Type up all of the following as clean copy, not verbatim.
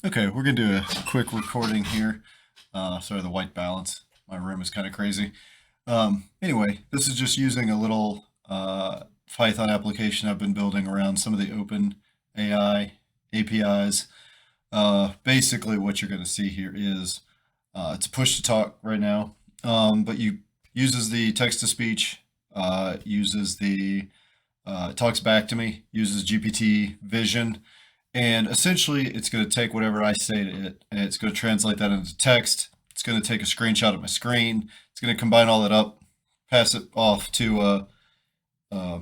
Okay, we're gonna do a quick recording here. Sorry, the white balance. My room is kind of crazy. Anyway, this is just using a little Python application I've been building around some of the open AI APIs. Basically, what you're going to see here is it's push to talk right now, but you uses the text to speech, uses the it talks back to me, uses GPT vision, and essentially it's going to take whatever I say to it, and it's going to translate that into text. It's going to take a screenshot of my screen. It's going to combine all that up, pass it off to uh,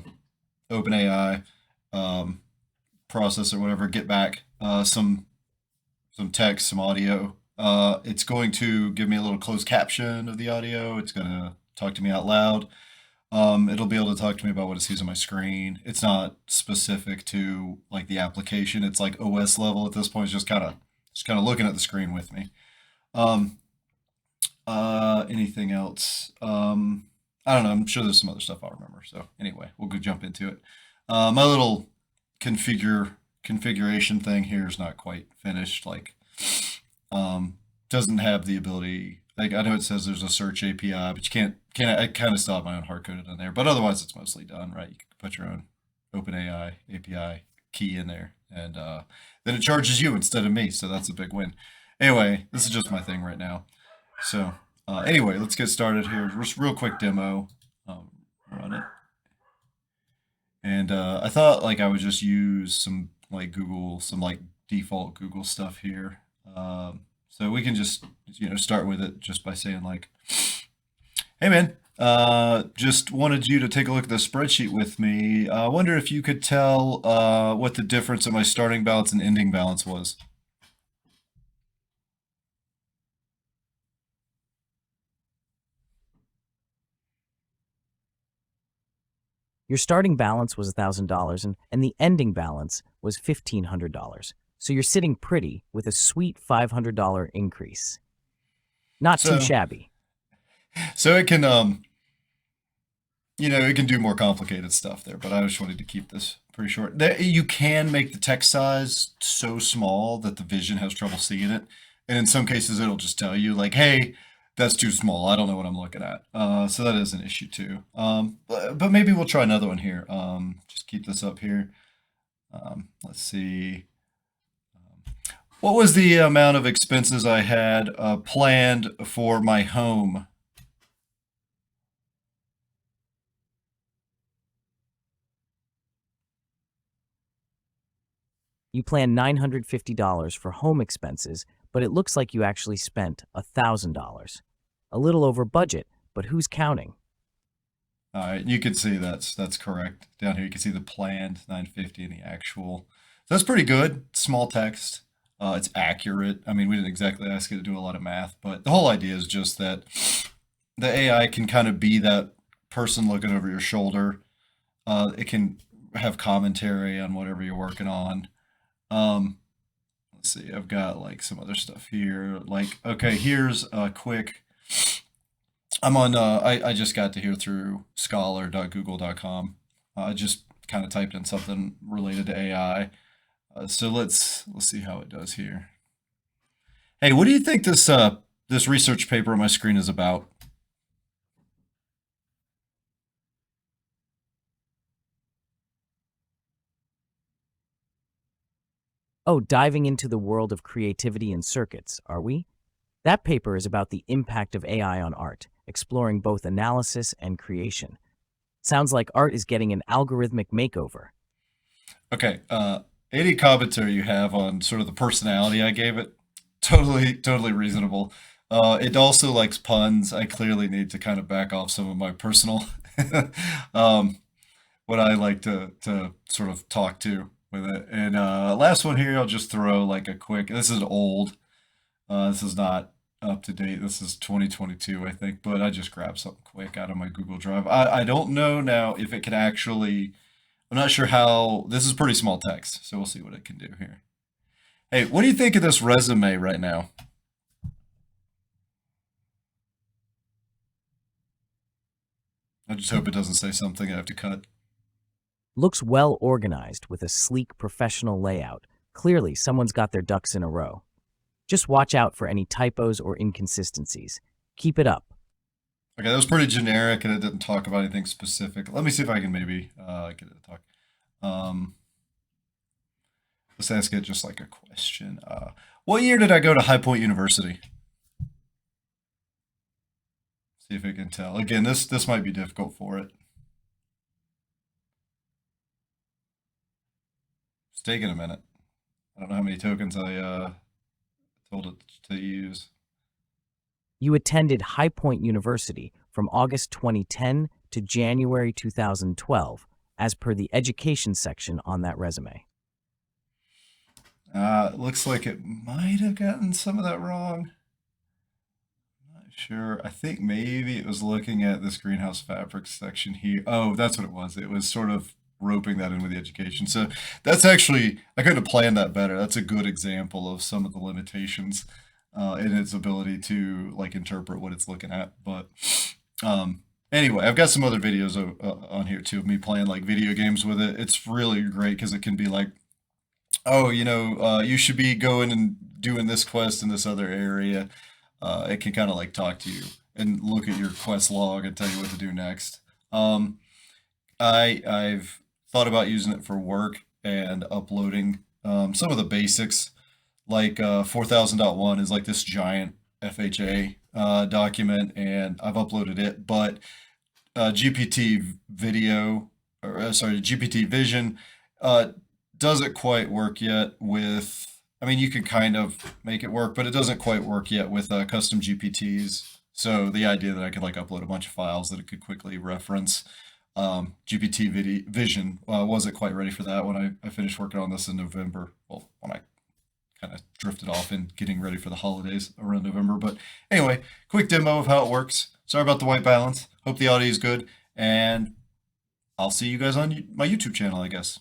OpenAI, um, process or whatever, get back some text, some audio. It's going to give me a little closed caption of the audio. It's going to talk to me out loud. It'll be able to talk to me about what it sees on my screen. It's not specific to like the application. It's like OS level at this point. It's just kind of looking at the screen with me. Um, Anything else? I don't know. I'm sure there's some other stuff I'll remember. So anyway, we'll go jump into it. My little configuration thing here is not quite finished. Like, doesn't have the ability. Like, I know it says there's a search API, but you can't. I kind of still have my own hard coded in there, but otherwise it's mostly done. Right? You can put your own OpenAI API key in there, and then it charges you instead of me. So that's a big win. Anyway, this is just my thing right now. So anyway, let's get started here. Just real quick demo. Um, Run it. And I thought like I would just use some like Google, some like default Google stuff here. So we can just start with it just by saying like, "Hey man, just wanted you to take a look at the spreadsheet with me. I wonder if you could tell what the difference in my starting balance and ending balance was." Your starting balance was $1,000 and the ending balance was $1,500. So you're sitting pretty with a sweet $500 increase. Not too So shabby. so it can it can do more complicated stuff there, but I just wanted to keep this pretty short. You can make the text size so small that the vision has trouble seeing it, and in some cases, it'll just tell you like, "Hey, that's too small. I don't know what I'm looking at." So that is an issue too. But maybe we'll try another one here. Just keep this up here. Let's see. What was the amount of expenses I had planned for my home? You plan $950 for home expenses, but it looks like you actually spent $1,000. A little over budget, but who's counting? All right, you can see that's correct. Down here, you can see the planned 950 and the actual. So that's pretty good. Small text. It's accurate. I mean, we didn't exactly ask it to do a lot of math, but the whole idea is just that the AI can kind of be that person looking over your shoulder. It can have commentary on whatever you're working on. Um, let's see. I've got like some other stuff here. Like, okay, here's a quick. I'm on. I just got to here through scholar.google.com. I just kind of typed in something related to AI. So let's see how it does here. Hey, what do you think this research paper on my screen is about? Oh, diving into the world of creativity and circuits, are we? That paper is about the impact of AI on art, exploring both analysis and creation. Sounds like art is getting an algorithmic makeover. Okay, any commentary you have on sort of the personality I gave it? Totally reasonable. It also likes puns. I clearly need to kind of back off some of my personal um, what I like to sort of talk to with it. And last one here, I'll just throw like a quick. This is old. This is not up to date. This is 2022, I think. But I just grabbed something quick out of my Google Drive. I don't know now if it can actually. I'm not sure how. This is pretty small text, so we'll see what it can do here. Hey, what do you think of this resume right now? I just hope it doesn't say something I have to cut. Looks well organized with a sleek professional layout. Clearly, someone's got their ducks in a row. Just watch out for any typos or inconsistencies. Keep it up. Okay, that was pretty generic and it didn't talk about anything specific. Let me see if I can maybe get it to talk. Um, let's ask it just like a question. What year did I go to High Point University? See if it can tell. Again, this might be difficult for it. It's taking a minute. I don't know how many tokens I told it to use. You attended High Point University from August 2010 to January 2012, as per the education section on that resume. It looks like it might have gotten some of that wrong. Not sure. I think maybe it was looking at this greenhouse fabric section here. Oh, that's what it was. It was sort of roping that in with the education. So that's actually, I could have planned that better. That's a good example of some of the limitations in its ability to like interpret what it's looking at. But anyway, I've got some other videos on here too of me playing like video games with it. It's really great because it can be like, oh, you should be going and doing this quest in this other area. It can kind of like talk to you and look at your quest log and tell you what to do next. Um, I've thought about using it for work and uploading some of the basics, like 4000.1 is like this giant FHA document, and I've uploaded it. But GPT video, or sorry, GPT Vision uh, doesn't quite work yet with. I mean, you can kind of make it work, but it doesn't quite work yet with custom GPTs. So the idea that I could like upload a bunch of files that it could quickly reference, Vision wasn't quite ready for that when I finished working on this in November. Well, when I kind of drifted off in getting ready for the holidays around November. But anyway, quick demo of how it works. Sorry about the white balance. Hope the audio is good, and I'll see you guys on my YouTube channel, I guess.